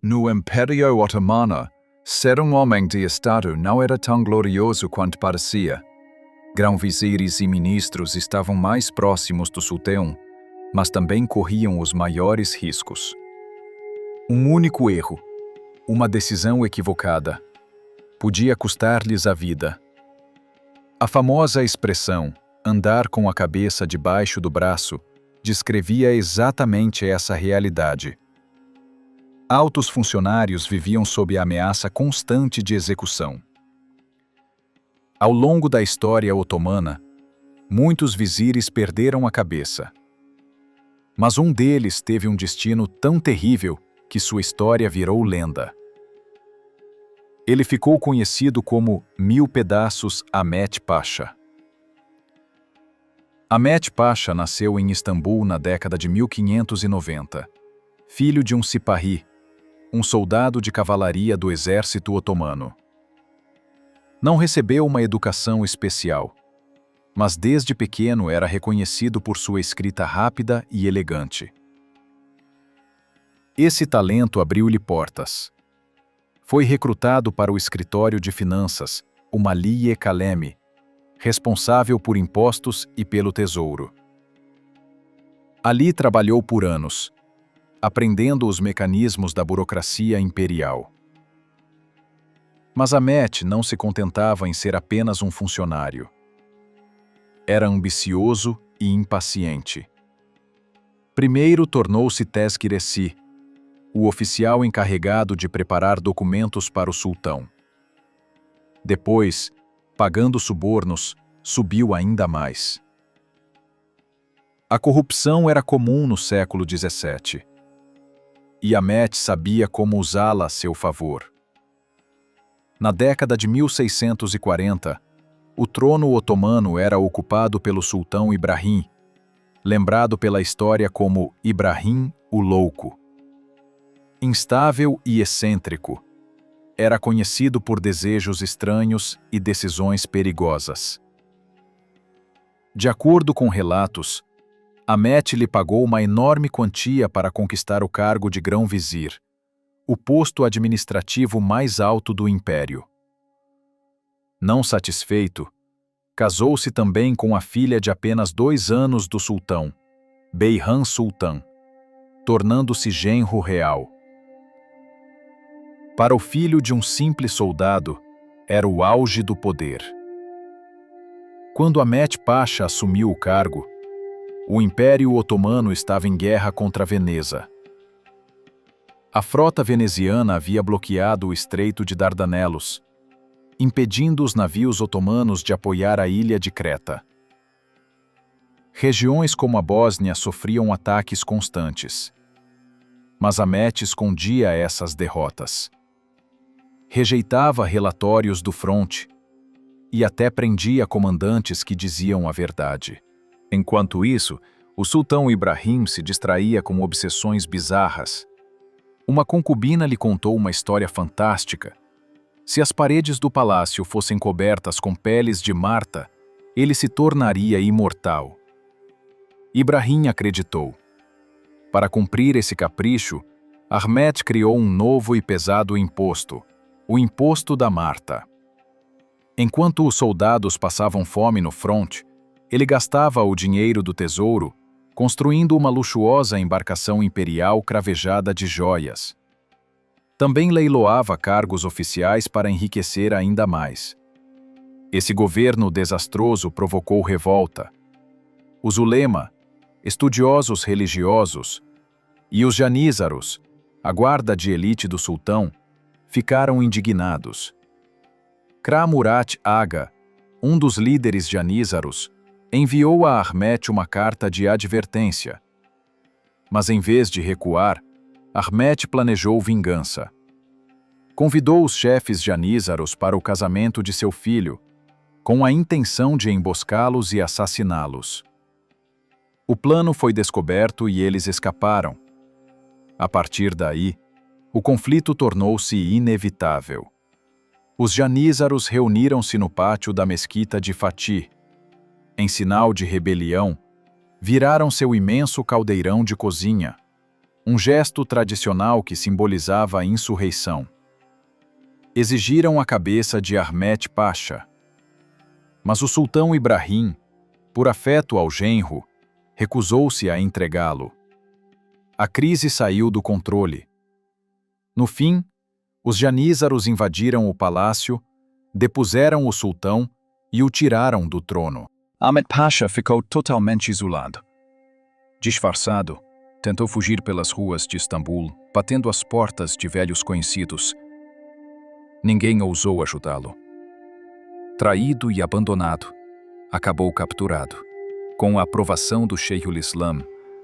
No Império Otomano, ser um homem de Estado não era tão glorioso quanto parecia. Grão-vizires e ministros estavam mais próximos do sultão, mas também corriam os maiores riscos. Um único erro, uma decisão equivocada, podia custar-lhes a vida. A famosa expressão "andar com a cabeça debaixo do braço" descrevia exatamente essa realidade. Altos funcionários viviam sob a ameaça constante de execução. Ao longo da história otomana, muitos vizires perderam a cabeça. Mas um deles teve um destino tão terrível que sua história virou lenda. Ele ficou conhecido como Mil Pedaços Ahmet Pasha. Ahmet Pasha nasceu em Istambul na década de 1590, filho de um sipahi, um soldado de cavalaria do exército otomano. Não recebeu uma educação especial, mas desde pequeno era reconhecido por sua escrita rápida e elegante. Esse talento abriu-lhe portas. Foi recrutado para o escritório de finanças, o Maliye Kalemi, responsável por impostos e pelo tesouro. Ali trabalhou por anos, aprendendo os mecanismos da burocracia imperial. Mas Ahmet não se contentava em ser apenas um funcionário. Era ambicioso e impaciente. Primeiro tornou-se tezkiresi, o oficial encarregado de preparar documentos para o sultão. Depois, pagando subornos, subiu ainda mais. A corrupção era comum no século XVII. E Ahmet sabia como usá-la a seu favor. Na década de 1640, o trono otomano era ocupado pelo sultão Ibrahim, lembrado pela história como Ibrahim o Louco. Instável e excêntrico, era conhecido por desejos estranhos e decisões perigosas. De acordo com relatos, Ahmet lhe pagou uma enorme quantia para conquistar o cargo de grão-vizir, o posto administrativo mais alto do império. Não satisfeito, casou-se também com a filha de apenas 2 anos do sultão, Beyhan Sultan, tornando-se genro real. Para o filho de um simples soldado, era o auge do poder. Quando Ahmet Pasha assumiu o cargo, o Império Otomano estava em guerra contra Veneza. A frota veneziana havia bloqueado o Estreito de Dardanelos, impedindo os navios otomanos de apoiar a ilha de Creta. Regiões como a Bósnia sofriam ataques constantes. Mas Ahmet escondia essas derrotas. Rejeitava relatórios do fronte e até prendia comandantes que diziam a verdade. Enquanto isso, o sultão Ibrahim se distraía com obsessões bizarras. Uma concubina lhe contou uma história fantástica. Se as paredes do palácio fossem cobertas com peles de Marta, ele se tornaria imortal. Ibrahim acreditou. Para cumprir esse capricho, Ahmet criou um novo e pesado imposto, o Imposto da Marta. Enquanto os soldados passavam fome no fronte, ele gastava o dinheiro do tesouro construindo uma luxuosa embarcação imperial cravejada de joias. Também leiloava cargos oficiais para enriquecer ainda mais. Esse governo desastroso provocou revolta. Os ulema, estudiosos religiosos, e os janízaros, a guarda de elite do sultão, ficaram indignados. Kara Murat Aga, um dos líderes janízaros, enviou a Ahmet uma carta de advertência. Mas em vez de recuar, Ahmet planejou vingança. Convidou os chefes janízaros para o casamento de seu filho, com a intenção de emboscá-los e assassiná-los. O plano foi descoberto e eles escaparam. A partir daí, o conflito tornou-se inevitável. Os janízaros reuniram-se no pátio da mesquita de Fatih. Em sinal de rebelião, viraram seu imenso caldeirão de cozinha. um gesto tradicional que simbolizava a insurreição. Exigiram a cabeça de Ahmet Pasha. Mas o sultão Ibrahim, por afeto ao genro, recusou-se a entregá-lo. A crise saiu do controle. No fim, os janízaros invadiram o palácio, depuseram o sultão e o tiraram do trono. Ahmet Pasha ficou totalmente isolado. Disfarçado, tentou fugir pelas ruas de Istambul, batendo as portas de velhos conhecidos. Ninguém ousou ajudá-lo. Traído e abandonado, acabou capturado. Com a aprovação do Sheikhul Islam,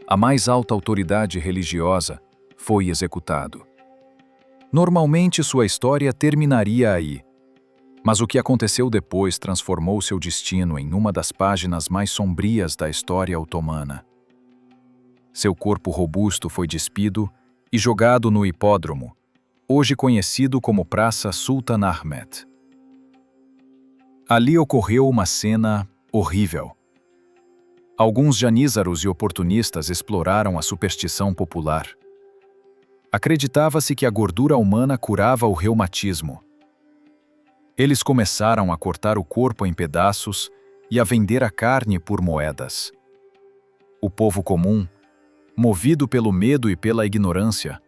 a mais alta autoridade religiosa, foi executado. Normalmente sua história terminaria aí, mas o que aconteceu depois transformou seu destino em uma das páginas mais sombrias da história otomana. Seu corpo robusto foi despido e jogado no hipódromo, hoje conhecido como Praça Sultan Ahmet. Ali ocorreu uma cena horrível. Alguns janízaros e oportunistas exploraram a superstição popular. Acreditava-se que a gordura humana curava o reumatismo. Eles começaram a cortar o corpo em pedaços e a vender a carne por moedas. O povo comum, movido pelo medo e pela ignorância,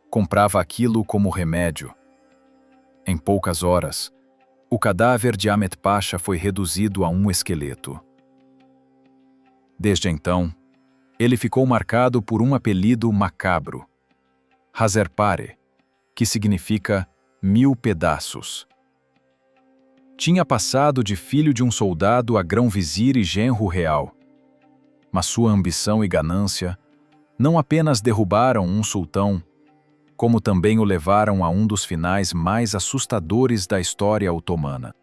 comprava aquilo como remédio. Em poucas horas, o cadáver de Ahmet Pasha foi reduzido a um esqueleto. Desde então, ele ficou marcado por um apelido macabro, Hazarpare, que significa 1000 pedaços. Tinha passado de filho de um soldado a grão-vizir e genro real. Mas sua ambição e ganância não apenas derrubaram um sultão, como também o levaram a um dos finais mais assustadores da história otomana.